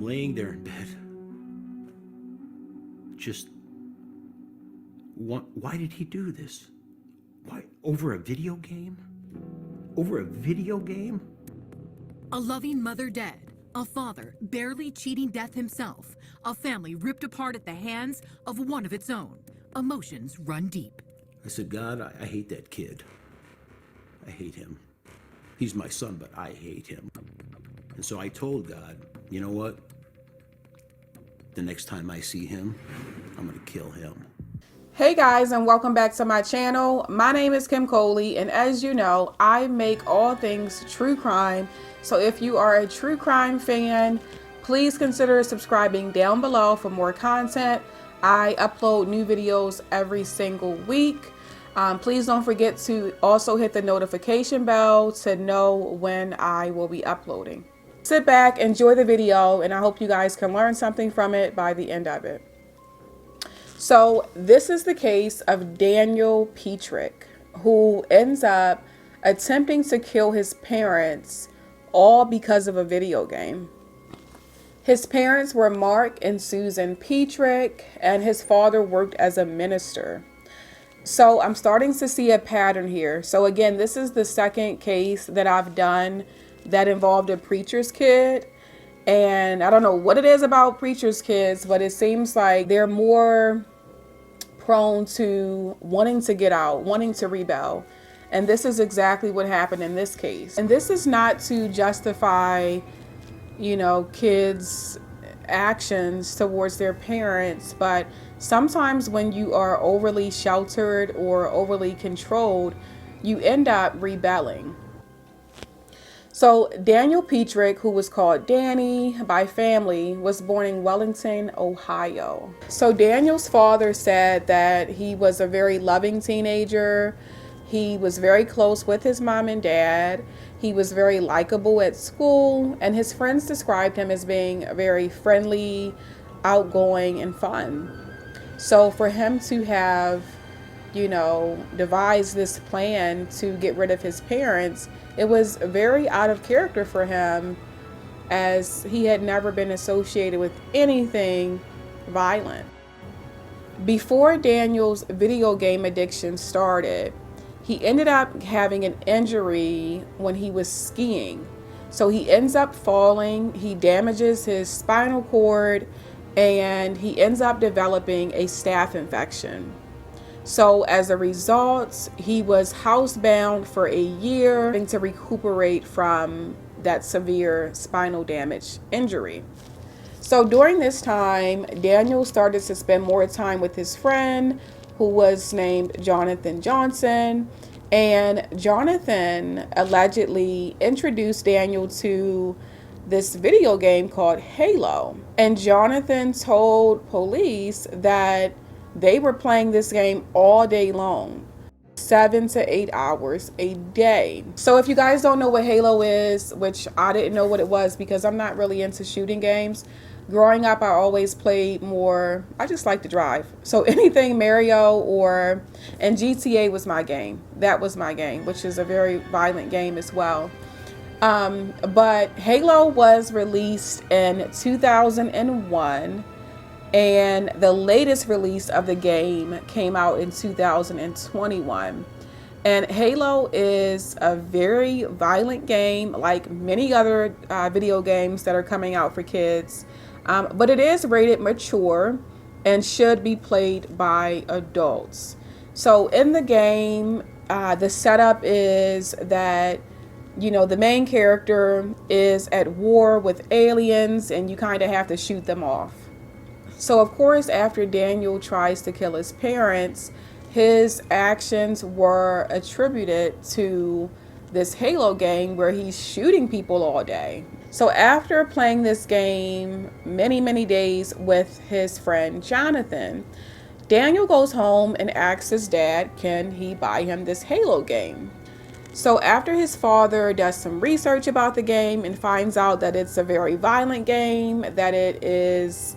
I'm laying there in bed. Just, why did he do this? Why, over a video game? Over a video game? A loving mother dead, a father barely cheating death himself, a family ripped apart at the hands of one of its own. Emotions run deep. I said, God, I hate that kid. I hate him. He's my son, but I hate him. And so I told God, you know what? The next time I see him, I'm gonna kill him. Hey guys, and welcome back to my channel. My name is Kim Coley, and as you know, I make all things true crime. So if you are a true crime fan, please consider subscribing down below for more content. I upload new videos every single week. Please don't forget to also hit the notification bell to know when I will be uploading. Sit back, enjoy the video, and I hope you guys can learn something from it by the end of it. So this is the case of Daniel Petric, who ends up attempting to kill his parents, all because of a video game. His parents were Mark and Susan Petric, and his father worked as a minister. So I'm starting to see a pattern here. So again, this is the second case that I've done that involved a preacher's kid. And I don't know what it is about preacher's kids, but it seems like they're more prone to wanting to get out, wanting to rebel. And this is exactly what happened in this case. And this is not to justify, you know, kids' actions towards their parents, but sometimes when you are overly sheltered or overly controlled, you end up rebelling. So Daniel Petric, who was called Danny by family, was born in Wellington, Ohio. So Daniel's father said that he was a very loving teenager. He was very close with his mom and dad. He was very likable at school, and his friends described him as being very friendly, outgoing, and fun. So for him to have, you know, devised this plan to get rid of his parents, it was very out of character for him, as he had never been associated with anything violent. Before Daniel's video game addiction started, he ended up having an injury when he was skiing. So he ends up falling, he damages his spinal cord, and he ends up developing a staph infection. So as a result, he was housebound for a year, having to recuperate from that severe spinal damage injury. So during this time, Daniel started to spend more time with his friend, who was named Jonathan Johnson. And Jonathan allegedly introduced Daniel to this video game called Halo. And Jonathan told police that they were playing this game all day long, 7 to 8 hours a day. So if you guys don't know what Halo is, which I didn't know what it was because I'm not really into shooting games. Growing up, I always played more, I just like to drive. So anything Mario and GTA was my game. That was my game, which is a very violent game as well. But Halo was released in 2001. And the latest release of the game came out in 2021. And Halo is a very violent game, like many other video games that are coming out for kids. But it is rated mature and should be played by adults. So in the game, the setup is that, you know, the main character is at war with aliens, and you kind of have to shoot them off. So of course, after Daniel tries to kill his parents, his actions were attributed to this Halo game where he's shooting people all day. So after playing this game many days with his friend Jonathan, Daniel goes home and asks his dad, can he buy him this Halo game? So after his father does some research about the game and finds out that it's a very violent game, that it is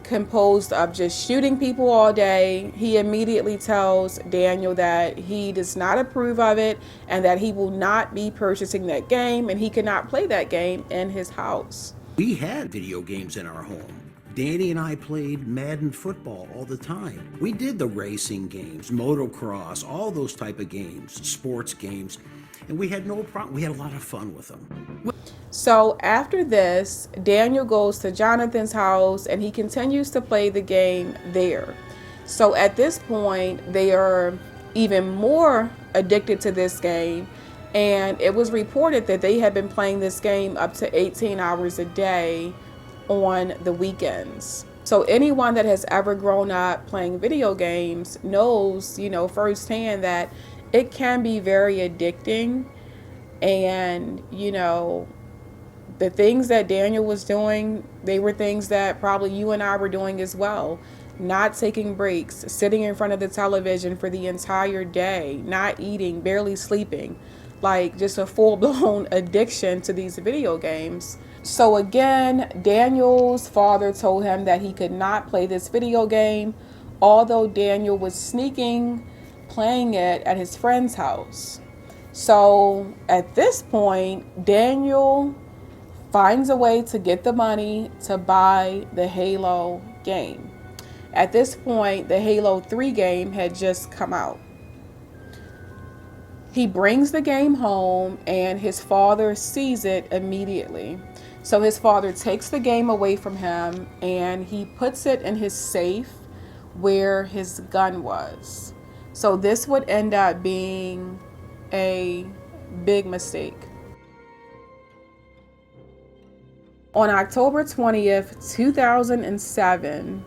composed of just shooting people all day, he immediately tells Daniel that he does not approve of it and that he will not be purchasing that game, and he cannot play that game in his house. We had video games in our home. Danny and I played Madden football all the time. We did the racing games, motocross, all those type of games, sports games, and we had no problem. We had a lot of fun with them. So after this, Daniel goes to Jonathan's house and he continues to play the game there. So at this point, they are even more addicted to this game. And it was reported that they had been playing this game up to 18 hours a day on the weekends. So anyone that has ever grown up playing video games knows, firsthand that it can be very addicting. And, the things that Daniel was doing, they were things that probably you and I were doing as well. Not taking breaks, sitting in front of the television for the entire day, not eating, barely sleeping, like just a full-blown addiction to these video games. So again, Daniel's father told him that he could not play this video game, although Daniel was sneaking playing it at his friend's house. So at this point, Daniel finds a way to get the money to buy the Halo game. At this point, the Halo 3 game had just come out. He brings the game home and his father sees it immediately. So his father takes the game away from him and he puts it in his safe where his gun was. So this would end up being a big mistake. On October 20th, 2007,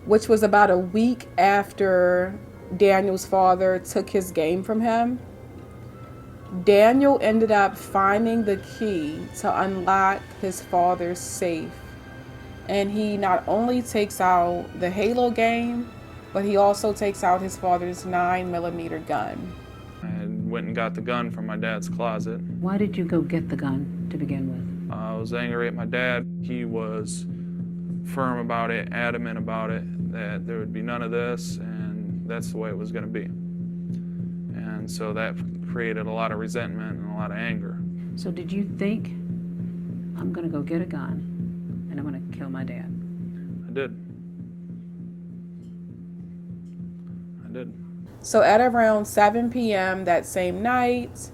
which was about a week after Daniel's father took his game from him, Daniel ended up finding the key to unlock his father's safe. And he not only takes out the Halo game, but he also takes out his father's 9mm gun. I went and got the gun from my dad's closet. Why did you go get the gun to begin with? I was angry at my dad. He was firm about it, adamant about it, that there would be none of this, and that's the way it was going to be. And so that created a lot of resentment and a lot of anger. So did you think, I'm going to go get a gun and I'm going to kill my dad? I did. So at around 7 p.m. that same night,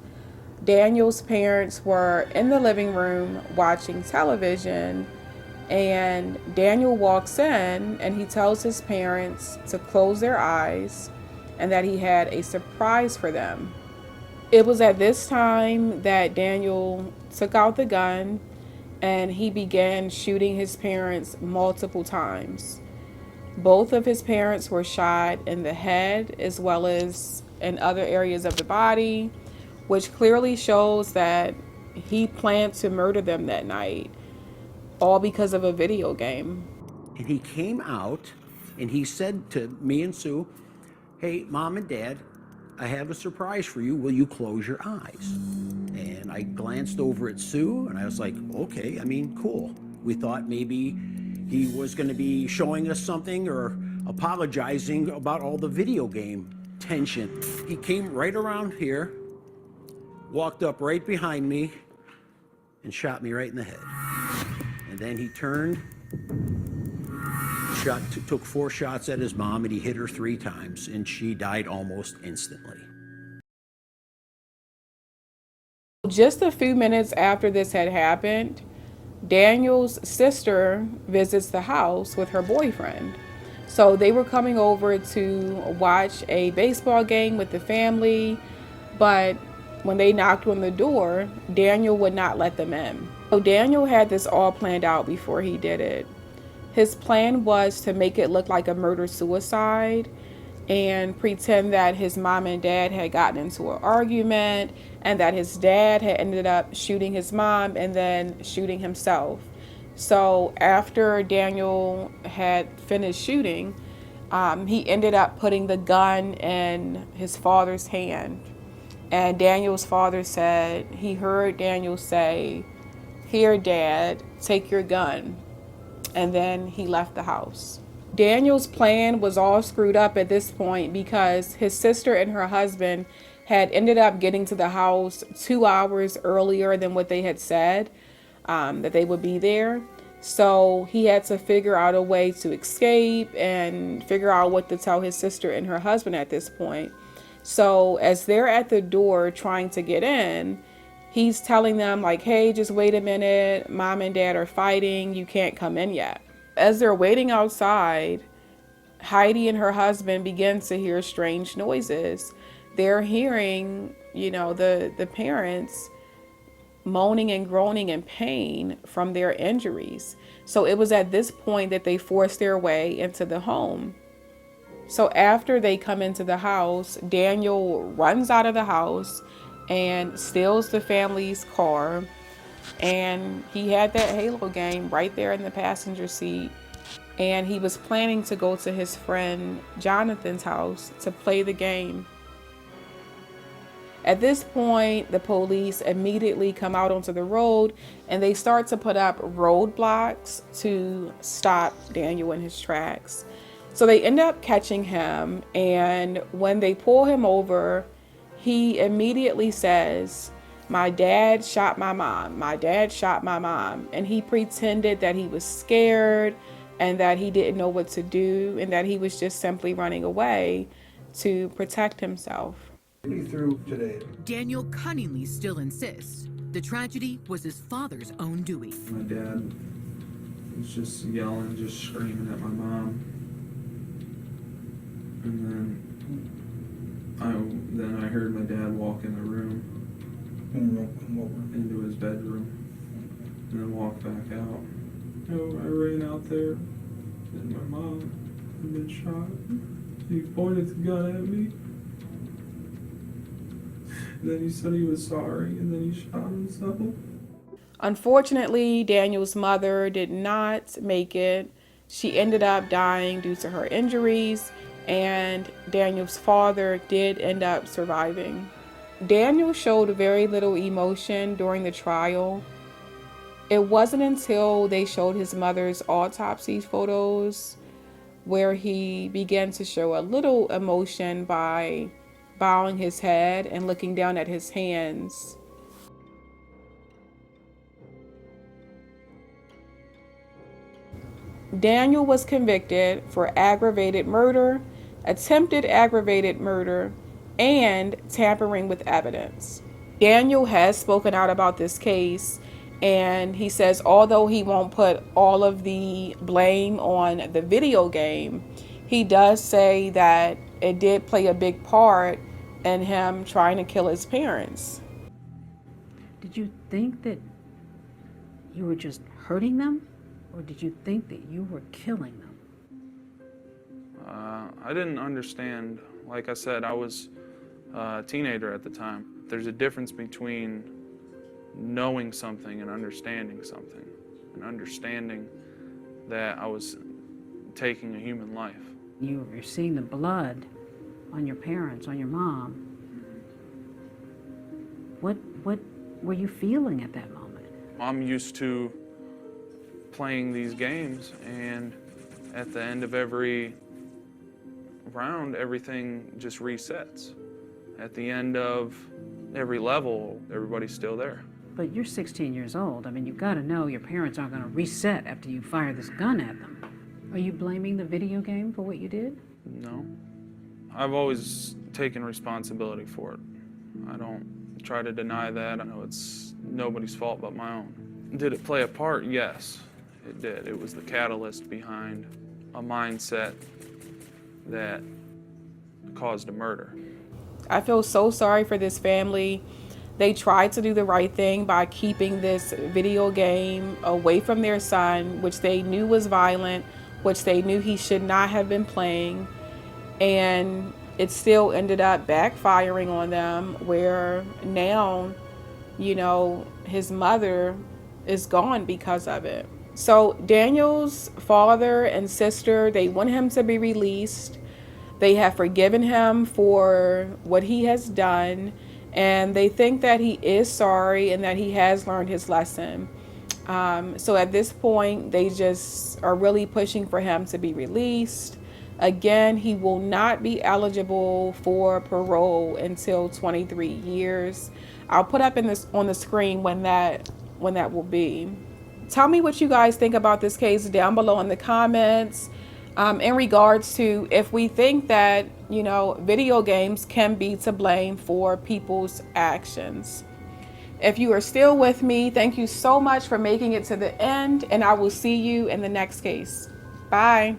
Daniel's parents were in the living room watching television, and Daniel walks in and he tells his parents to close their eyes and that he had a surprise for them. It was at this time that Daniel took out the gun and he began shooting his parents multiple times. Both of his parents were shot in the head as well as in other areas of the body, which clearly shows that he planned to murder them that night, all because of a video game. And he came out and he said to me and Sue, "Hey, Mom and Dad, I have a surprise for you. Will you close your eyes?" And I glanced over at Sue and I was like, okay, cool. We thought maybe he was going to be showing us something or apologizing about all the video game tension. He came right around here, walked up right behind me, and shot me right in the head. And then he turned, took 4 shots at his mom, and he hit her 3 times, and she died almost instantly. Just a few minutes after this had happened, Daniel's sister visits the house with her boyfriend. So they were coming over to watch a baseball game with the family, but when they knocked on the door, Daniel would not let them in. So Daniel had this all planned out before he did it. His plan was to make it look like a murder-suicide and pretend that his mom and dad had gotten into an argument and that his dad had ended up shooting his mom and then shooting himself. So after Daniel had finished shooting, he ended up putting the gun in his father's hand. And Daniel's father said he heard Daniel say, "Here, Dad, take your gun." And then he left the house. Daniel's plan was all screwed up at this point because his sister and her husband had ended up getting to the house 2 hours earlier than what they had said. that they would be there. So he had to figure out a way to escape and figure out what to tell his sister and her husband at this point. So as they're at the door trying to get in, he's telling them like, hey, just wait a minute. Mom and dad are fighting. You can't come in yet. As they're waiting outside, Heidi and her husband begin to hear strange noises. They're hearing, the parents moaning and groaning in pain from their injuries. So it was at this point that they forced their way into the home. So after they come into the house, Daniel runs out of the house and steals the family's car. And he had that Halo game right there in the passenger seat. And he was planning to go to his friend Jonathan's house to play the game. At this point, the police immediately come out onto the road and they start to put up roadblocks to stop Daniel in his tracks. So they end up catching him, and when they pull him over, he immediately says, "My dad shot my mom. My dad shot my mom." And he pretended that he was scared and that he didn't know what to do and that he was just simply running away to protect himself. Through today. Daniel cunningly still insists the tragedy was his father's own doing. My dad was just yelling, just screaming at my mom. And then I heard my dad walk in the room, into his bedroom, and then walk back out. I ran out there, and my mom had been shot. He pointed the gun at me. And then he said he was sorry, and then he shot himself. Unfortunately, Daniel's mother did not make it. She ended up dying due to her injuries, and Daniel's father did end up surviving. Daniel showed very little emotion during the trial. It wasn't until they showed his mother's autopsy photos where he began to show a little emotion by bowing his head and looking down at his hands. Daniel was convicted for aggravated murder, attempted aggravated murder, and tampering with evidence. Daniel has spoken out about this case, and he says although he won't put all of the blame on the video game, he does say that it did play a big part in him trying to kill his parents. Did you think that you were just hurting them? Or did you think that you were killing them? I didn't understand. Like I said, I was a teenager at the time. There's a difference between knowing something and understanding something. And understanding that I was taking a human life. You're seeing the blood on your parents, on your mom. What were you feeling at that moment? I'm used to playing these games, and at the end of every round, everything just resets. At the end of every level, everybody's still there. But you're 16 years old. I mean, you've got to know your parents aren't going to reset after you fire this gun at them. Are you blaming the video game for what you did? No. I've always taken responsibility for it. I don't try to deny that. I know it's nobody's fault but my own. Did it play a part? Yes, it did. It was the catalyst behind a mindset that caused a murder. I feel so sorry for this family. They tried to do the right thing by keeping this video game away from their son, which they knew was violent, which they knew he should not have been playing. And it still ended up backfiring on them, where now, his mother is gone because of it. So Daniel's father and sister, they want him to be released. They have forgiven him for what he has done, and they think that he is sorry and that he has learned his lesson. So at this point, they just are really pushing for him to be released. Again, he will not be eligible for parole until 23 years. I'll put up on the screen when that when that will be. Tell me what you guys think about this case down below in the comments, in regards to if we think that, you know, video games can be to blame for people's actions. If you are still with me, thank you so much for making it to the end, and I will see you in the next case. Bye.